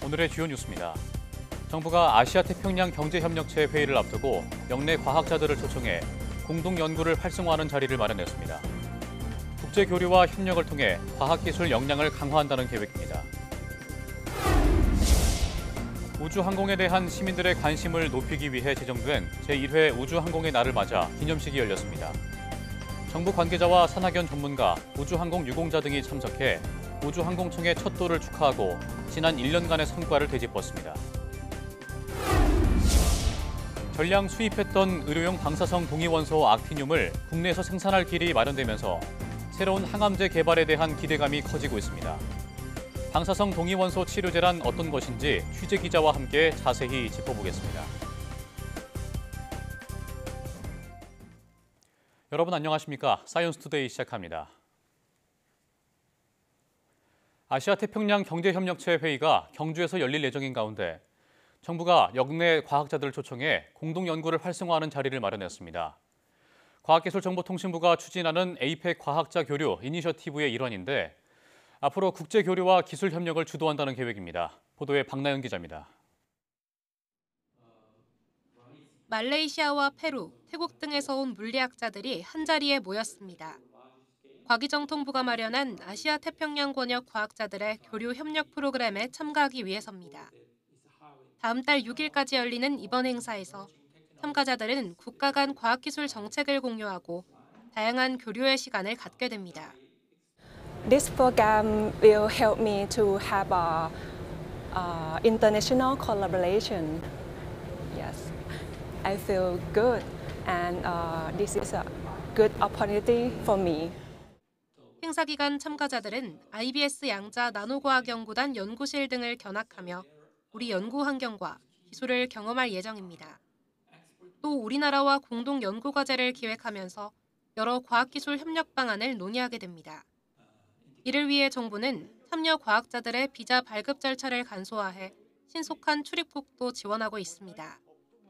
오늘의 주요 뉴스입니다. 정부가 아시아태평양 경제협력체 회의를 앞두고 역내 과학자들을 초청해 공동 연구를 활성화하는 자리를 마련했습니다. 국제 교류와 협력을 통해 과학기술 역량을 강화한다는 계획입니다. 우주항공에 대한 시민들의 관심을 높이기 위해 제정된 제1회 우주항공의 날을 맞아 기념식이 열렸습니다. 정부 관계자와 산학연 전문가, 우주항공 유공자 등이 참석해 우주항공청의 첫 도를 축하하고 지난 1년간의 성과를 되짚었습니다. 전량 수입했던 의료용 방사성 동위원소 악티늄을 국내에서 생산할 길이 마련되면서 새로운 항암제 개발에 대한 기대감이 커지고 있습니다. 방사성 동위원소 치료제란 어떤 것인지 취재 기자와 함께 자세히 짚어보겠습니다. 여러분 안녕하십니까? 사이언스투데이 시작합니다. 아시아태평양 경제협력체 회의가 경주에서 열릴 예정인 가운데 정부가 역내 과학자들을 초청해 공동연구를 활성화하는 자리를 마련했습니다. 과학기술정보통신부가 추진하는 에이펙 과학자 교류 이니셔티브의 일환인데 앞으로 국제교류와 기술협력을 주도한다는 계획입니다. 보도에 박나연 기자입니다. 말레이시아와 페루, 태국 등에서 온 물리학자들이 한자리에 모였습니다. 과기정통부가 마련한 아시아 태평양 권역 과학자들의 교류 협력 프로그램에 참가하기 위해서입니다. 다음 달 6일까지 열리는 이번 행사에서 참가자들은 국가 간 과학기술 정책을 공유하고 다양한 교류의 시간을 갖게 됩니다. This program will help me to have international collaboration. Yes, I feel good, and this is a good opportunity for me. 행사 기간 참가자들은 IBS 양자 나노과학연구단 연구실 등을 견학하며 우리 연구 환경과 기술을 경험할 예정입니다. 또 우리나라와 공동 연구 과제를 기획하면서 여러 과학기술 협력 방안을 논의하게 됩니다. 이를 위해 정부는 참여 과학자들의 비자 발급 절차를 간소화해 신속한 출입국도 지원하고 있습니다.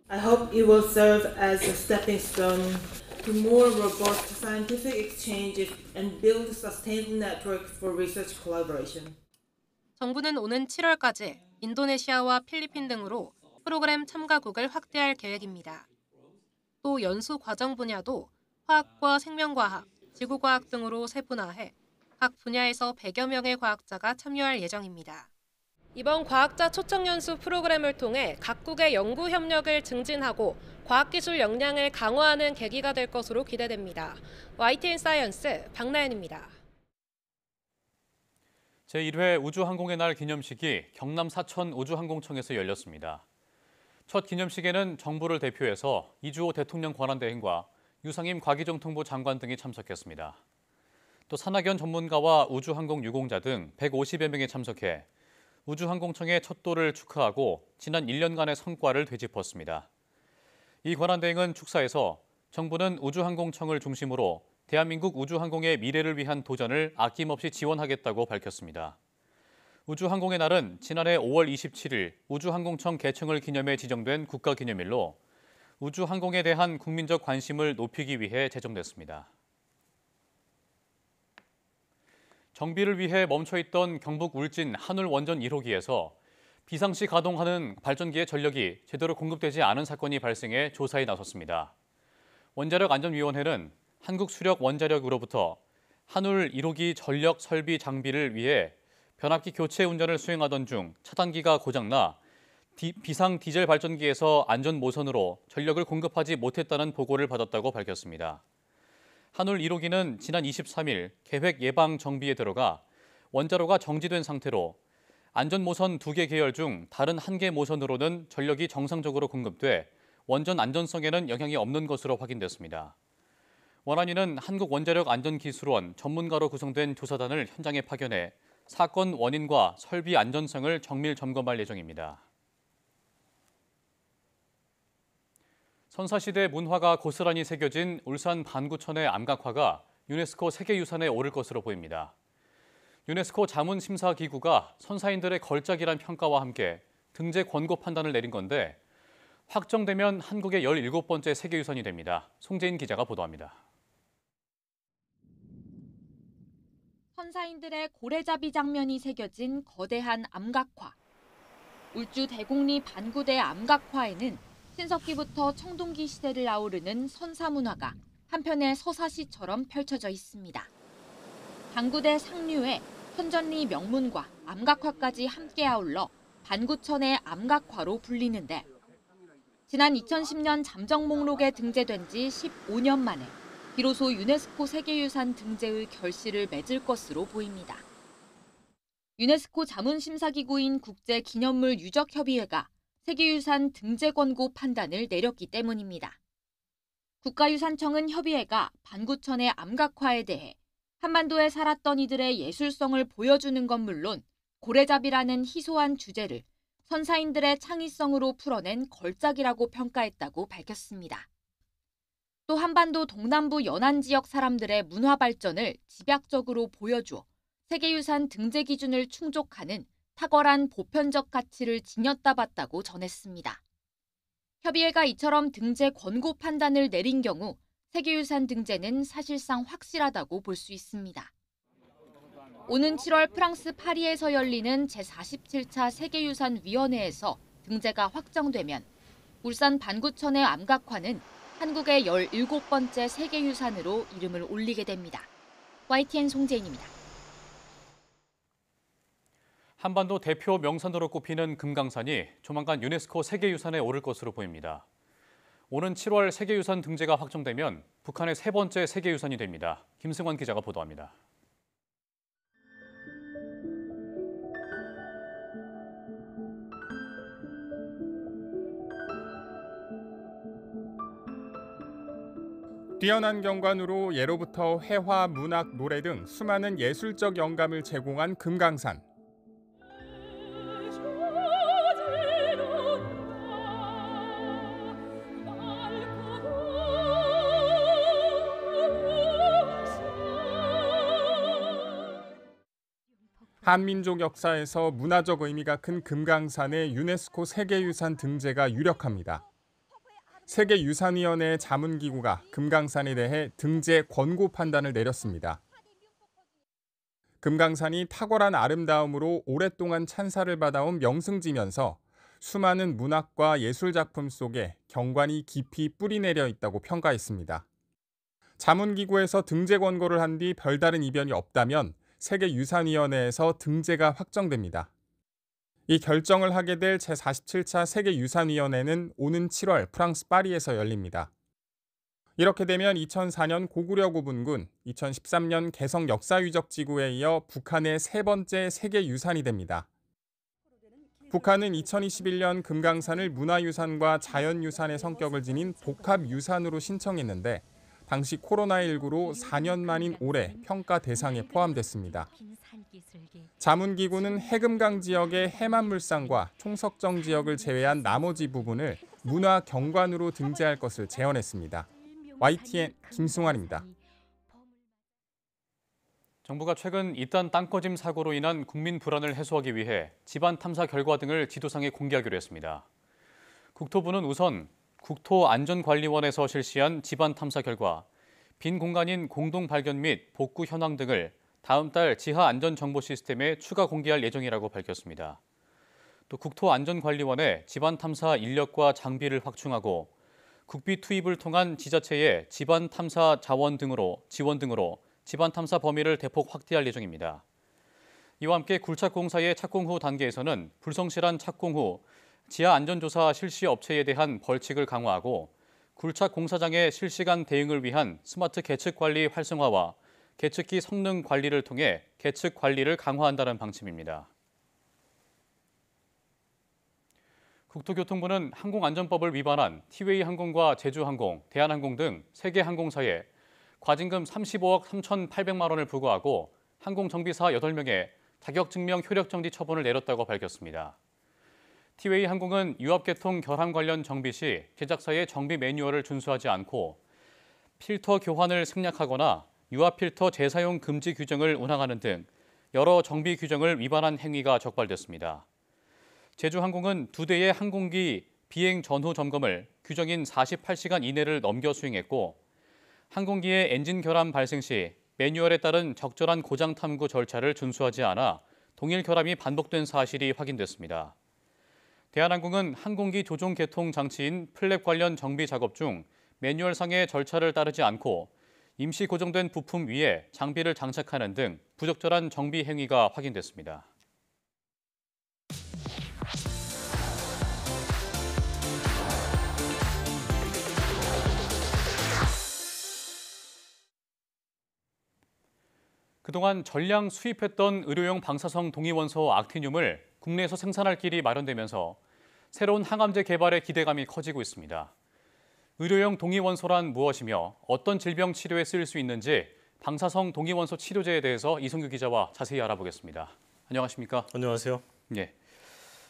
I hope it will serve as a stepping stone to more robust scientific exchanges and build a sustainable network for research collaboration. 정부는 오는 7월까지 인도네시아와 필리핀 등으로 프로그램 참가국을 확대할 계획입니다. 또 연수 과정 분야도 화학과 생명과학, 지구과학 등으로 세분화해 각 분야에서 100여 명의 과학자가 참여할 예정입니다. 이번 과학자 초청 연수 프로그램을 통해 각국의 연구 협력을 증진하고 과학기술 역량을 강화하는 계기가 될 것으로 기대됩니다. YTN 사이언스 박나연입니다. 제1회 우주항공의 날 기념식이 경남 사천 우주항공청에서 열렸습니다. 첫 기념식에는 정부를 대표해서 이주호 대통령 권한대행과 유상임 과기정통부 장관 등이 참석했습니다. 또 산학연 전문가와 우주항공 유공자 등 150여 명이 참석해 우주항공청의 첫 도를 축하하고 지난 1년간의 성과를 되짚었습니다. 이 권한대행은 축사에서 정부는 우주항공청을 중심으로 대한민국 우주항공의 미래를 위한 도전을 아낌없이 지원하겠다고 밝혔습니다. 우주항공의 날은 지난해 5월 27일 우주항공청 개청을 기념해 지정된 국가기념일로 우주항공에 대한 국민적 관심을 높이기 위해 제정됐습니다. 정비를 위해 멈춰있던 경북 울진 한울 원전 1호기에서 비상시 가동하는 발전기의 전력이 제대로 공급되지 않은 사건이 발생해 조사에 나섰습니다. 원자력안전위원회는 한국수력원자력으로부터 한울 1호기 전력 설비 장비를 위해 변압기 교체 운전을 수행하던 중 차단기가 고장나 비상 디젤 발전기에서 안전 모선으로 전력을 공급하지 못했다는 보고를 받았다고 밝혔습니다. 한울 1호기는 지난 23일 계획 예방 정비에 들어가 원자로가 정지된 상태로 안전 모선 2개 계열 중 다른 1개 모선으로는 전력이 정상적으로 공급돼 원전 안전성에는 영향이 없는 것으로 확인됐습니다. 원안위는 한국원자력안전기술원 전문가로 구성된 조사단을 현장에 파견해 사건 원인과 설비 안전성을 정밀 점검할 예정입니다. 선사시대 문화가 고스란히 새겨진 울산 반구천의 암각화가 유네스코 세계유산에 오를 것으로 보입니다. 유네스코 자문심사기구가 선사인들의 걸작이란 평가와 함께 등재 권고 판단을 내린 건데 확정되면 한국의 17번째 세계유산이 됩니다. 송재인 기자가 보도합니다. 선사인들의 고래잡이 장면이 새겨진 거대한 암각화. 울주 대곡리 반구대 암각화에는 신석기부터 청동기 시대를 아우르는 선사문화가 한편의 서사시처럼 펼쳐져 있습니다. 반구대 상류에 현전리 명문과 암각화까지 함께 아울러 반구천의 암각화로 불리는데 지난 2010년 잠정 목록에 등재된 지 15년 만에 비로소 유네스코 세계유산 등재의 결실을 맺을 것으로 보입니다. 유네스코 자문심사기구인 국제기념물 유적협의회가 세계유산 등재 권고 판단을 내렸기 때문입니다. 국가유산청은 협의회가 반구천의 암각화에 대해 한반도에 살았던 이들의 예술성을 보여주는 건 물론 고래잡이라는 희소한 주제를 선사인들의 창의성으로 풀어낸 걸작이라고 평가했다고 밝혔습니다. 또 한반도 동남부 연안 지역 사람들의 문화 발전을 집약적으로 보여주어 세계유산 등재 기준을 충족하는 탁월한 보편적 가치를 지녔다 봤다고 전했습니다. 협의회가 이처럼 등재 권고 판단을 내린 경우 세계유산 등재는 사실상 확실하다고 볼 수 있습니다. 오는 7월 프랑스 파리에서 열리는 제47차 세계유산위원회에서 등재가 확정되면 울산 반구천의 암각화는 한국의 17번째 세계유산으로 이름을 올리게 됩니다. YTN 송재인입니다. 한반도 대표 명산으로 꼽히는 금강산이 조만간 유네스코 세계유산에 오를 것으로 보입니다. 오는 7월 세계유산 등재가 확정되면 북한의 세 번째 세계유산이 됩니다. 김승환 기자가 보도합니다. 뛰어난 경관으로 예로부터 회화, 문학, 노래 등 수많은 예술적 영감을 제공한 금강산. 한민족 역사에서 문화적 의미가 큰 금강산의 유네스코 세계유산 등재가 유력합니다. 세계유산위원회의 자문기구가 금강산에 대해 등재 권고 판단을 내렸습니다. 금강산이 탁월한 아름다움으로 오랫동안 찬사를 받아온 명승지면서 수많은 문학과 예술작품 속에 경관이 깊이 뿌리내려 있다고 평가했습니다. 자문기구에서 등재 권고를 한 뒤 별다른 이변이 없다면 세계유산위원회에서 등재가 확정됩니다. 이 결정을 하게 될 제47차 세계유산위원회는 오는 7월 프랑스 파리에서 열립니다. 이렇게 되면 2004년 고구려 고분군, 2013년 개성 역사유적지구에 이어 북한의 세 번째 세계유산이 됩니다. 북한은 2021년 금강산을 문화유산과 자연유산의 성격을 지닌 복합유산으로 신청했는데 당시 코로나19로 4년 만인 올해 평가 대상에 포함됐습니다. 자문기구는 해금강 지역의 해만물산과 총석정 지역을 제외한 나머지 부분을 문화 경관으로 등재할 것을 제언했습니다. YTN 김승환입니다. 정부가 최근 잇단 땅꺼짐 사고로 인한 국민 불안을 해소하기 위해 집안 탐사 결과 등을 지도상에 공개하기로 했습니다. 국토부는 우선 국토안전관리원에서 실시한 집안 탐사 결과, 빈 공간인 공동 발견 및 복구 현황 등을 다음 달 지하 안전 정보 시스템에 추가 공개할 예정이라고 밝혔습니다. 또 국토안전관리원의 집안 탐사 인력과 장비를 확충하고 국비 투입을 통한 지자체의 집안 탐사 지원 등으로 집안 탐사 범위를 대폭 확대할 예정입니다. 이와 함께 굴착공사의 착공 후 단계에서는 불성실한 착공 후 지하 안전조사 실시 업체에 대한 벌칙을 강화하고 굴착 공사장의 실시간 대응을 위한 스마트 계측 관리 활성화와 계측기 성능 관리를 통해 계측 관리를 강화한다는 방침입니다. 국토교통부는 항공안전법을 위반한 티웨이 항공과 제주항공, 대한항공 등 3개 항공사에 과징금 35억 3,800만 원을 부과하고 항공정비사 8명에 자격증명 효력정지 처분을 내렸다고 밝혔습니다. 티웨이 항공은 유압계통 결함 관련 정비 시 제작사의 정비 매뉴얼을 준수하지 않고 필터 교환을 생략하거나 유압 필터 재사용 금지 규정을 운항하는 등 여러 정비 규정을 위반한 행위가 적발됐습니다. 제주항공은 2대의 항공기 비행 전후 점검을 규정인 48시간 이내를 넘겨 수행했고 항공기의 엔진 결함 발생 시 매뉴얼에 따른 적절한 고장 탐구 절차를 준수하지 않아 동일 결함이 반복된 사실이 확인됐습니다. 대한항공은 항공기 조종 개통 장치인 플랩 관련 정비 작업 중 매뉴얼상의 절차를 따르지 않고 임시 고정된 부품 위에 장비를 장착하는 등 부적절한 정비 행위가 확인됐습니다. 그동안 전량 수입했던 의료용 방사성 동위원소 악티늄을 국내에서 생산할 길이 마련되면서 새로운 항암제 개발의 기대감이 커지고 있습니다. 의료용 동위원소란 무엇이며 어떤 질병 치료에 쓰일 수 있는지 방사성 동위원소 치료제에 대해서 이성규 기자와 자세히 알아보겠습니다. 안녕하십니까? 안녕하세요. 예.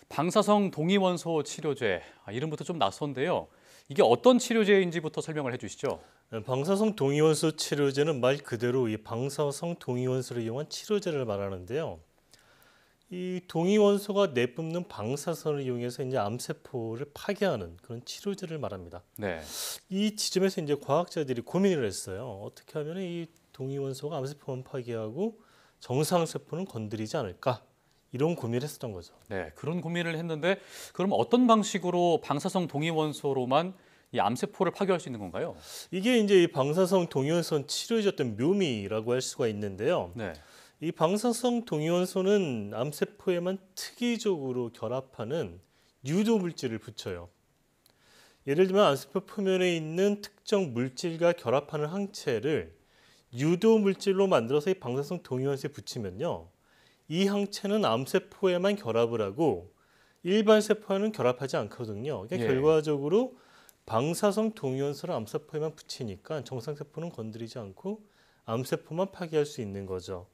방사성 동위원소 치료제, 이름부터 좀 낯선데요. 이게 어떤 치료제인지부터 설명을 해주시죠. 방사성 동위원소 치료제는 말 그대로 이 방사성 동위원소를 이용한 치료제를 말하는데요. 이 동위원소가 내뿜는 방사선을 이용해서 이제 암세포를 파괴하는 그런 치료제를 말합니다. 네. 이 지점에서 이제 과학자들이 고민을 했어요. 어떻게 하면 이 동위원소가 암세포만 파괴하고 정상세포는 건드리지 않을까? 이런 고민을 했었던 거죠. 네, 그런 고민을 했는데 그럼 어떤 방식으로 방사성 동위원소로만 이 암세포를 파괴할 수 있는 건가요? 이게 이제 이 방사성 동위원소 치료제의 어떤 묘미라고 할 수가 있는데요. 네. 이 방사성 동위원소는 암세포에만 특이적으로 결합하는 유도 물질을 붙여요. 예를 들면 암세포 표면에 있는 특정 물질과 결합하는 항체를 유도 물질로 만들어서 이 방사성 동위원소에 붙이면요. 이 항체는 암세포에만 결합을 하고 일반 세포와는 결합하지 않거든요. 그러니까 예. 결과적으로 방사성 동위원소를 암세포에만 붙이니까 정상세포는 건드리지 않고 암세포만 파괴할 수 있는 거죠.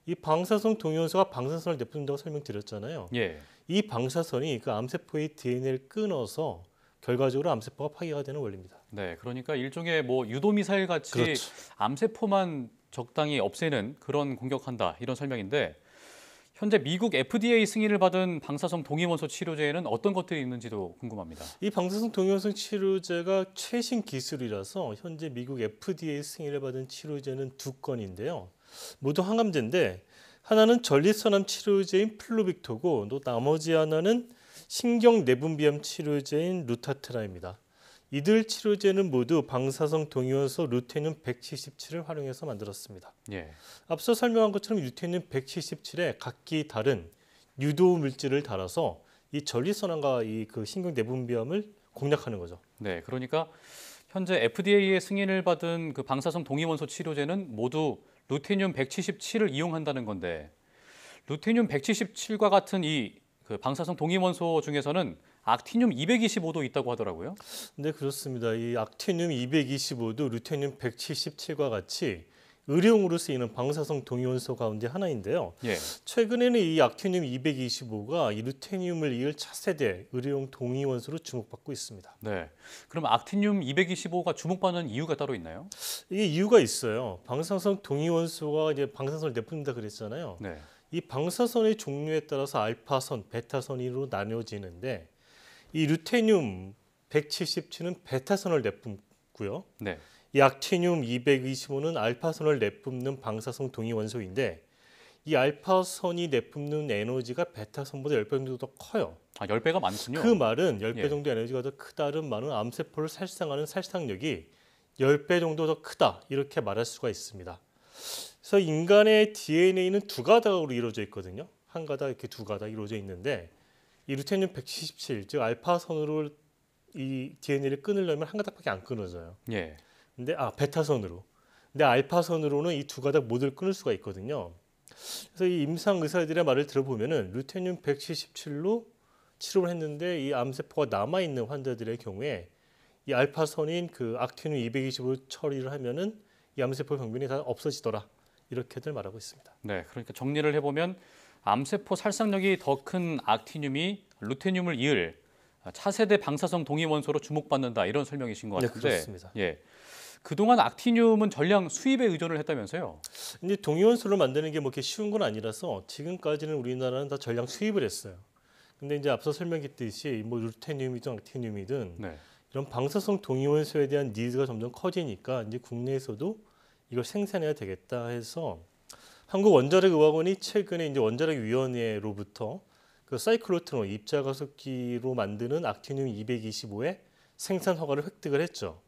이 방사성 동위원소가 방사선을 내뿜는다고 설명드렸잖아요. 예. 이 방사선이 그 암세포의 DNA를 끊어서 결과적으로 암세포가 파괴가 되는 원리입니다. 네, 그러니까 일종의 뭐 유도 미사일 같이 그렇죠. 암세포만 적당히 없애는 그런 공격한다 이런 설명인데 현재 미국 FDA 승인을 받은 방사성 동위원소 치료제에는 어떤 것들이 있는지도 궁금합니다. 이 방사성 동위원소 치료제가 최신 기술이라서 현재 미국 FDA 승인을 받은 치료제는 2건인데요. 모두 항암제인데 하나는 전립선암 치료제인 플루빅토고 또 나머지 하나는 신경내분비암 치료제인 루타트라입니다. 이들 치료제는 모두 방사성 동위원소 루테늄 177을 활용해서 만들었습니다. 예. 앞서 설명한 것처럼 루테늄 177에 각기 다른 유도 물질을 달아서 이 전립선암과 이 그 신경내분비암을 공략하는 거죠. 네, 그러니까 현재 FDA의 승인을 받은 그 방사성 동위원소 치료제는 모두 루테늄 177을 이용한다는 건데 루테늄 177과 같은 이 그 방사성 동위원소 중에서는 악티늄 225도 있다고 하더라고요. 네, 그렇습니다. 이 악티늄 225도 루테늄 177과 같이 의료용으로 쓰이는 방사성 동위원소 가운데 하나인데요. 예. 최근에는 이 악티늄 225가 이 루테늄을 이을 차세대 의료용 동위원소로 주목받고 있습니다. 네. 그럼 악티늄 225가 주목받는 이유가 따로 있나요? 이게 이유가 있어요. 방사성 동위원소가 이제 방사선을 내뿜는다 그랬잖아요. 네. 이 방사선의 종류에 따라서 알파선, 베타선으로 나뉘어지는데 이 루테늄 177은 베타선을 내뿜고요. 네. 이 악티늄 225는 알파선을 내뿜는 방사성 동위원소인데 이 알파선이 내뿜는 에너지가 베타선보다 10배 정도 더 커요. 아, 10배가 많군요. 그 말은 10배 예. 정도 에너지가 더 크다는 말은 암세포를 살상하는 살상력이 10배 정도 더 크다 이렇게 말할 수가 있습니다. 그래서 인간의 DNA는 두 가닥으로 이루어져 있거든요. 한 가닥 이렇게 두 가닥 이루어져 있는데 이 루테늄 177, 즉 알파선으로 이 DNA를 끊으려면 한 가닥밖에 안 끊어져요. 예. 근데 베타선으로. 근데 알파선으로는 이 두 가닥 모두를 끊을 수가 있거든요. 그래서 이 임상 의사들의 말을 들어보면은 루테늄 177로 치료를 했는데 이 암세포가 남아 있는 환자들의 경우에 이 알파선인 그 악티늄 225를 처리를 하면은 이 암세포 병변이 다 없어지더라. 이렇게들 말하고 있습니다. 네. 그러니까 정리를 해보면 암세포 살상력이 더 큰 악티늄이 루테늄을 이을 차세대 방사성 동위원소로 주목받는다 이런 설명이신 것 네, 같은데. 그렇습니다. 예. 그동안 악티늄은 전량 수입에 의존을 했다면서요? 근데 동위원소를 만드는 게 뭐 이렇게 쉬운 건 아니라서 지금까지는 우리나라는 다 전량 수입을 했어요. 근데 이제 앞서 설명했듯이 뭐 루테늄이든 악티늄이든 네. 이런 방사성 동위원소에 대한 니즈가 점점 커지니까 이제 국내에서도 이걸 생산해야 되겠다 해서 한국원자력의학원이 최근에 이제 원자력위원회로부터 그 사이클로트론 입자가속기로 만드는 악티늄 225의 생산 허가를 획득을 했죠.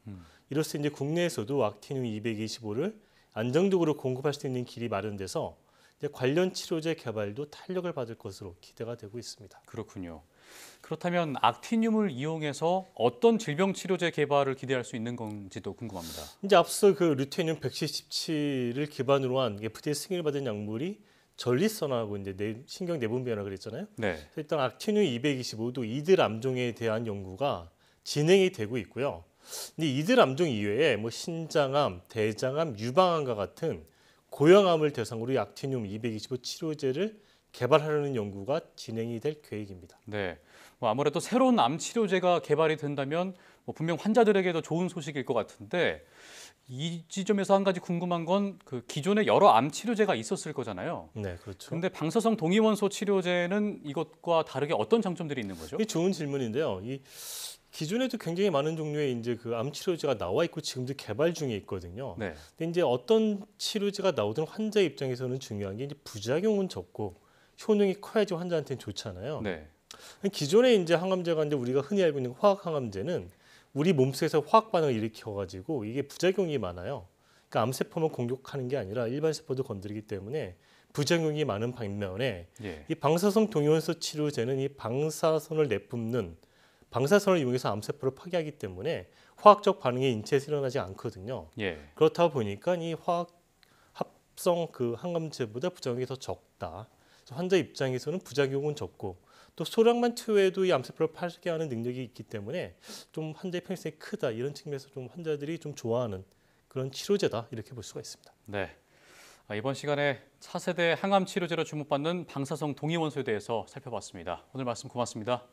이로써 이제 국내에서도 악티늄 225를 안정적으로 공급할 수 있는 길이 마련돼서 이제 관련 치료제 개발도 탄력을 받을 것으로 기대가 되고 있습니다. 그렇군요. 그렇다면 악티늄을 이용해서 어떤 질병 치료제 개발을 기대할 수 있는 건지도 궁금합니다. 이제 앞서 그 루테늄 177을 기반으로 한 FDA 승인을 받은 약물이 전리선하고 이제 신경 내분 변화를 그랬잖아요. 네. 일단 악티늄 225도 이들 암종에 대한 연구가 진행이 되고 있고요. 근데 이들 암종 이외에 뭐 신장암, 대장암, 유방암과 같은 고형암을 대상으로 이 악티늄 225 치료제를 개발하려는 연구가 진행이 될 계획입니다. 네. 뭐 아무래도 새로운 암 치료제가 개발이 된다면 뭐 분명 환자들에게도 좋은 소식일 것 같은데 이 지점에서 한 가지 궁금한 건 그 기존에 여러 암 치료제가 있었을 거잖아요. 네, 그렇죠. 그런데 방사성 동위원소 치료제는 이것과 다르게 어떤 장점들이 있는 거죠? 이게 좋은 질문인데요. 이 기존에도 굉장히 많은 종류의 이제 그 암 치료제가 나와 있고 지금도 개발 중에 있거든요. 네. 근데 이제 어떤 치료제가 나오든 환자 입장에서는 중요한 게 이제 부작용은 적고 효능이 커야지 환자한테는 좋잖아요. 네. 기존에 이제 항암제가 이제 우리가 흔히 알고 있는 화학 항암제는 우리 몸속에서 화학 반응을 일으켜가지고 이게 부작용이 많아요. 그러니까 암세포만 공격하는 게 아니라 일반 세포도 건드리기 때문에 부작용이 많은 반면에 예. 이 방사성 동위원소 치료제는 이 방사선을 내뿜는 방사선을 이용해서 암세포를 파괴하기 때문에 화학적 반응이 인체에서 일어나지 않거든요. 예. 그렇다 보니까 이 화학 합성 그 항암제보다 부작용이 더 적다. 그래서 환자 입장에서는 부작용은 적고 또 소량만 투여해도 이 암세포를 파괴하는 능력이 있기 때문에 좀 환자의 편의성이 크다. 이런 측면에서 좀 환자들이 좀 좋아하는 그런 치료제다. 이렇게 볼 수가 있습니다. 네. 이번 시간에 차세대 항암 치료제로 주목받는 방사성 동위원소에 대해서 살펴봤습니다. 오늘 말씀 고맙습니다.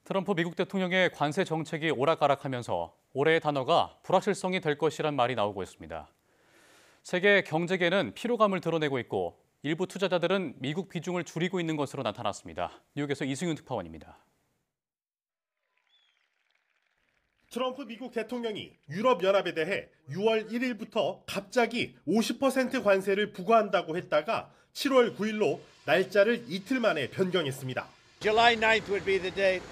트럼프 미국 대통령의 관세 정책이 오락가락하면서 올해의 단어가 불확실성이 될 것이란 말이 나오고 있습니다. 세계 경제계는 피로감을 드러내고 있고 일부 투자자들은 미국 비중을 줄이고 있는 것으로 나타났습니다. 뉴욕에서 이승윤 특파원입니다. 트럼프 미국 대통령이 유럽연합에 대해 6월 1일부터 갑자기 50% 관세를 부과한다고 했다가 7월 9일로 날짜를 이틀 만에 변경했습니다. July 9th would be the date.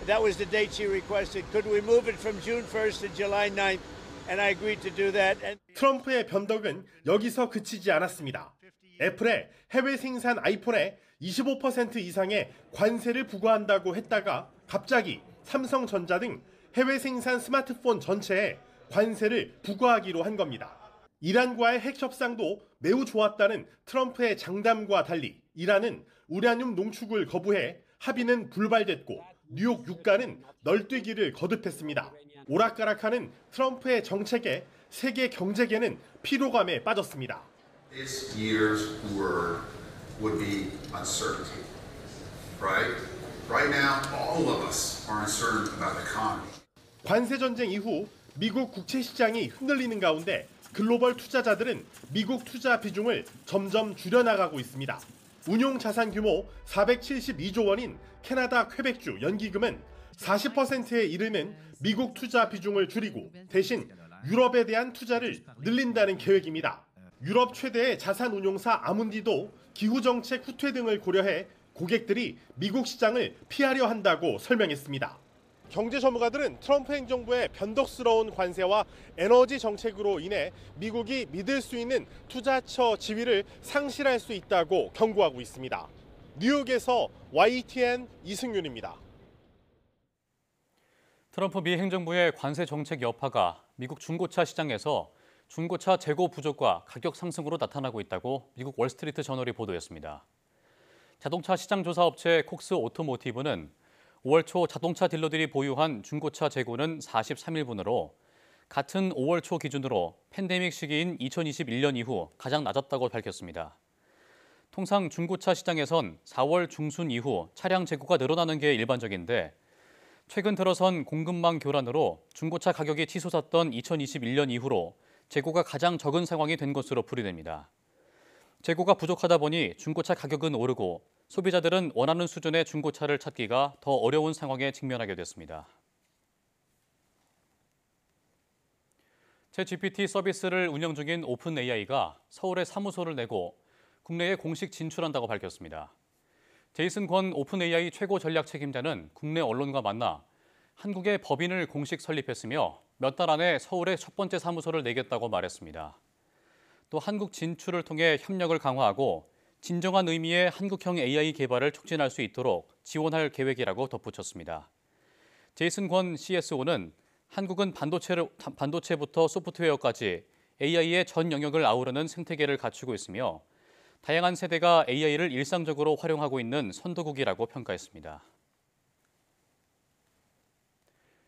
That was the date she requested. Could we move it from June 1st to July 9th? And I agreed to do that. 트럼프의 변덕은 여기서 그치지 않았습니다. 애플의 해외 생산 아이폰에 25% 이상의 관세를 부과한다고 했다가 갑자기 삼성전자 등 해외 생산 스마트폰 전체에 관세를 부과하기로 한 겁니다. 이란과의 핵 협상도 매우 좋았다는 트럼프의 장담과 달리 이란은 우라늄 농축을 거부해 합의는 불발됐고 뉴욕 유가는 널뛰기를 거듭했습니다. 오락가락하는 트럼프의 정책에 세계 경제계는 피로감에 빠졌습니다. This year's word would be uncertainty, right? Right now, all of us are uncertain about the economy. 관세 전쟁 이후 미국 국채 시장이 흔들리는 가운데 글로벌 투자자들은 미국 투자 비중을 점점 줄여나가고 있습니다. 운용 자산 규모 472조 원인 캐나다 퀘벡주 연기금은 40%에 이르는 미국 투자 비중을 줄이고 대신 유럽에 대한 투자를 늘린다는 계획입니다. 유럽 최대의 자산 운용사 아문디도 기후 정책 후퇴 등을 고려해 고객들이 미국 시장을 피하려 한다고 설명했습니다. 경제 전문가들은 트럼프 행정부의 변덕스러운 관세와 에너지 정책으로 인해 미국이 믿을 수 있는 투자처 지위를 상실할 수 있다고 경고하고 있습니다. 뉴욕에서 YTN 이승윤입니다. 트럼프 미 행정부의 관세 정책 여파가 미국 중고차 시장에서 중고차 재고 부족과 가격 상승으로 나타나고 있다고 미국 월스트리트 저널이 보도했습니다. 자동차 시장 조사 업체 콕스 오토모티브는 5월 초 자동차 딜러들이 보유한 중고차 재고는 43일분으로 같은 5월 초 기준으로 팬데믹 시기인 2021년 이후 가장 낮았다고 밝혔습니다. 통상 중고차 시장에선 4월 중순 이후 차량 재고가 늘어나는 게 일반적인데 최근 들어선 공급망 교란으로 중고차 가격이 치솟았던 2021년 이후로 재고가 가장 적은 상황이 된 것으로 풀이됩니다. 재고가 부족하다 보니 중고차 가격은 오르고 소비자들은 원하는 수준의 중고차를 찾기가 더 어려운 상황에 직면하게 됐습니다. 챗GPT 서비스를 운영 중인 오픈AI가 서울에 사무소를 내고 국내에 공식 진출한다고 밝혔습니다. 제이슨 권 오픈AI 최고 전략 책임자는 국내 언론과 만나 한국에 법인을 공식 설립했으며 몇 달 안에 서울에 첫 번째 사무소를 내겠다고 말했습니다. 또 한국 진출을 통해 협력을 강화하고 진정한 의미의 한국형 AI 개발을 촉진할 수 있도록 지원할 계획이라고 덧붙였습니다. 제이슨 권 CSO는 한국은 반도체부터 소프트웨어까지 AI의 전 영역을 아우르는 생태계를 갖추고 있으며 다양한 세대가 AI를 일상적으로 활용하고 있는 선도국이라고 평가했습니다.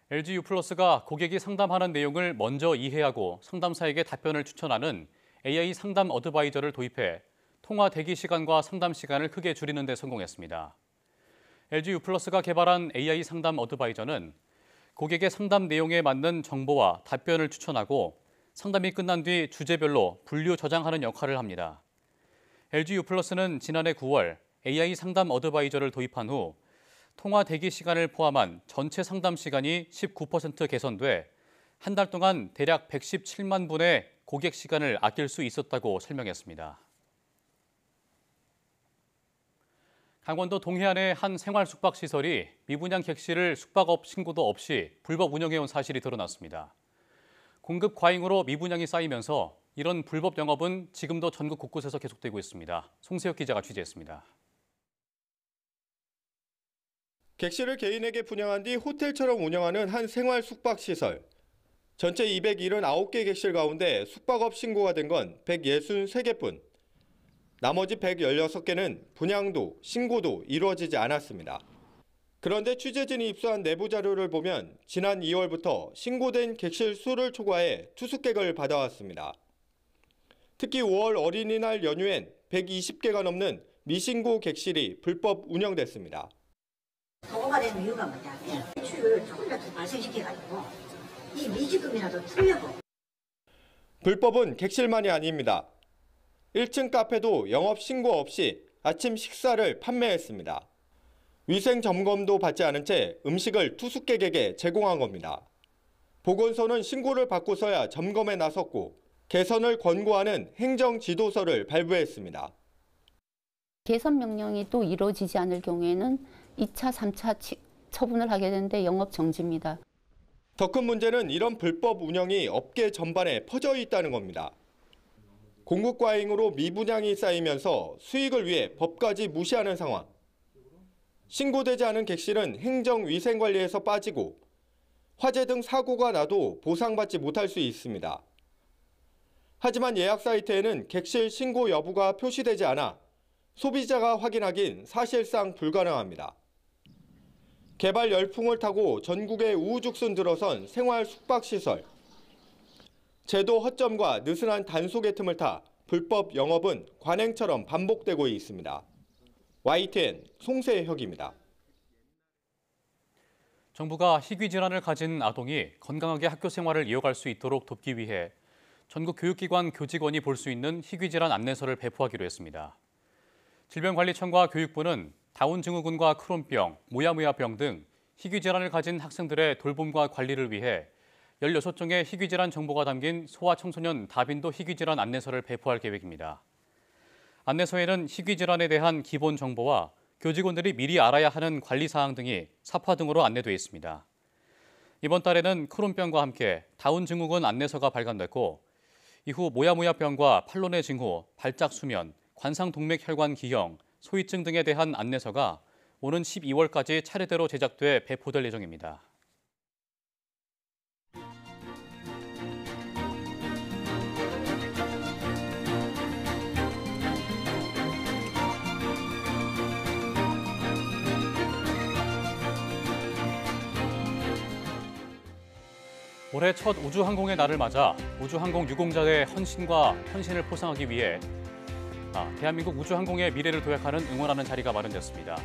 LG U+가 고객이 상담하는 내용을 먼저 이해하고 상담사에게 답변을 추천하는 AI 상담 어드바이저를 도입해 통화 대기 시간과 상담 시간을 크게 줄이는 데 성공했습니다. LG U+가 개발한 AI 상담 어드바이저는 고객의 상담 내용에 맞는 정보와 답변을 추천하고 상담이 끝난 뒤 주제별로 분류 저장하는 역할을 합니다. LG U+는 지난해 9월 AI 상담 어드바이저를 도입한 후 통화 대기 시간을 포함한 전체 상담 시간이 19% 개선돼 한 달 동안 대략 117만 분의 고객 시간을 아낄 수 있었다고 설명했습니다. 강원도 동해안의 한 생활 숙박시설이 미분양 객실을 숙박업 신고도 없이 불법 운영해온 사실이 드러났습니다. 공급 과잉으로 미분양이 쌓이면서 이런 불법 영업은 지금도 전국 곳곳에서 계속되고 있습니다. 송세혁 기자가 취재했습니다. 객실을 개인에게 분양한 뒤 호텔처럼 운영하는 한 생활 숙박시설. 전체 279개 객실 가운데 숙박업 신고가 된 건 163개뿐. 나머지 116개는 분양도, 신고도 이루어지지 않았습니다. 그런데 취재진이 입수한 내부 자료를 보면 지난 2월부터 신고된 객실 수를 초과해 투숙객을 받아왔습니다. 특히 5월 어린이날 연휴엔 120개가 넘는 미신고 객실이 불법 운영됐습니다. 보고가 된 이유가 뭐냐면 매출을 조금이라도 발생시켜가지고 이 미지급이라도 풀려고. 불법은 객실만이 아닙니다. 1층 카페도 영업 신고 없이 아침 식사를 판매했습니다. 위생 점검도 받지 않은 채 음식을 투숙객에게 제공한 겁니다. 보건소는 신고를 받고서야 점검에 나섰고 개선을 권고하는 행정 지도서를 발부했습니다. 개선 명령이 또 이루어지지 않을 경우에는 2차, 3차 처분을 하게 되는데 영업 정지입니다. 더 큰 문제는 이런 불법 운영이 업계 전반에 퍼져 있다는 겁니다. 공급 과잉으로 미분양이 쌓이면서 수익을 위해 법까지 무시하는 상황. 신고되지 않은 객실은 행정위생관리에서 빠지고 화재 등 사고가 나도 보상받지 못할 수 있습니다. 하지만 예약 사이트에는 객실 신고 여부가 표시되지 않아 소비자가 확인하긴 사실상 불가능합니다. 개발 열풍을 타고 전국에 우후죽순 들어선 생활 숙박시설. 제도 허점과 느슨한 단속의 틈을 타 불법 영업은 관행처럼 반복되고 있습니다. YTN 송세혁입니다. 정부가 희귀 질환을 가진 아동이 건강하게 학교 생활을 이어갈 수 있도록 돕기 위해 전국 교육기관 교직원이 볼 수 있는 희귀 질환 안내서를 배포하기로 했습니다. 질병관리청과 교육부는 다운증후군과 크론병, 모야모야병 등 희귀 질환을 가진 학생들의 돌봄과 관리를 위해 16종의 희귀 질환 정보가 담긴 소아청소년 다빈도 희귀 질환 안내서를 배포할 계획입니다. 안내서에는 희귀 질환에 대한 기본 정보와 교직원들이 미리 알아야 하는 관리 사항 등이 사파 등으로 안내돼 있습니다. 이번 달에는 크론병과 함께 다운증후군 안내서가 발간됐고 이후 모야모야병과 팔로내 증후, 발작 수면, 관상동맥혈관 기형, 소위증 등에 대한 안내서가 오는 12월까지 차례대로 제작돼 배포될 예정입니다. 올해 첫 우주항공의 날을 맞아 우주항공 유공자의 헌신을 포상하기 위해 대한민국 우주항공의 미래를 도약하는 응원하는 자리가 마련됐습니다.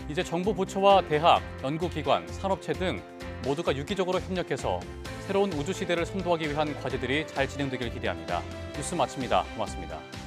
이제 정부 부처와 대학, 연구기관, 산업체 등 모두가 유기적으로 협력해서 새로운 우주 시대를 선도하기 위한 과제들이 잘 진행되길 기대합니다. 뉴스 마칩니다. 고맙습니다.